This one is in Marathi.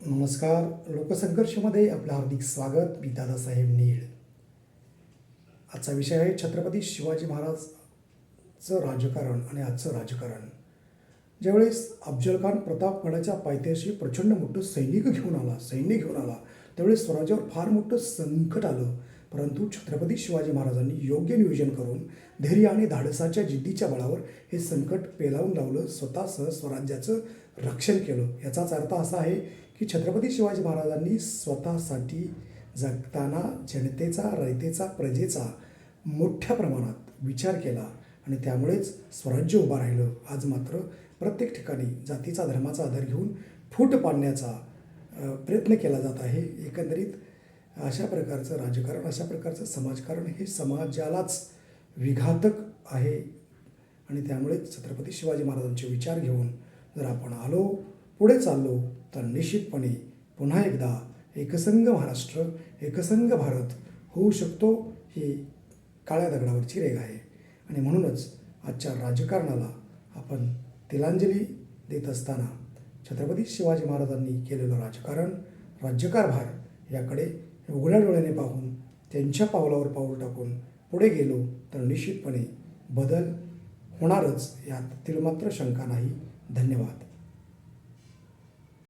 नमस्कार. लोकसंघर्षमध्ये आपलं हार्दिक स्वागत. मी दादासाहेब नीळ. आजचा विषय आहे छत्रपती शिवाजी महाराजचं राजकारण आणि आजचं राजकारण. ज्यावेळेस अफजल खान प्रतापगडाच्या पायथ्याशी प्रचंड मोठं सैन्य घेऊन आला त्यावेळेस स्वराज्यावर फार मोठं संकट आलं. परंतु छत्रपती शिवाजी महाराजांनी योग्य नियोजन करून धैर्य आणि धाडसाच्या जिद्दीच्या बळावर हे संकट पेलावून लावलं. स्वतःसह स्वराज्याचं रक्षण केलं. याचाच अर्थ असा आहे की छत्रपती शिवाजी महाराजांनी स्वतःसाठी जगताना जनतेचा, रयतेचा, प्रजेचा मोठ्या प्रमाणात विचार केला आणि त्यामुळेच स्वराज्य उभं राहिलं. आज मात्र प्रत्येक ठिकाणी जातीचा, धर्माचा आधार घेऊन फूट पाडण्याचा प्रयत्न केला जात आहे. एकंदरीत अशा प्रकारचं राजकारण, अशा प्रकारचं समाजकारण हे समाजालाच विघातक आहे आणि त्यामुळेच छत्रपती शिवाजी महाराजांचे विचार घेऊन जर आपण पुढे चाललो तर निश्चितपणे पुन्हा एकदा एकसंघ महाराष्ट्र, एकसंघ भारत होऊ शकतो. ही काळ्या दगडावरची रेघ आहे आणि म्हणूनच आजच्या राजकारणाला आपण तिलांजली देत असताना छत्रपती शिवाजी महाराजांनी केलेलं राजकारण, राज्यकारभार याकडे उघड्या डोळ्याने पाहून त्यांच्या पावलावर पाऊल टाकून पुढे गेलो तर निश्चितपणे बदल होणारच, यात तिळमात्र शंका नाही. धन्यवाद.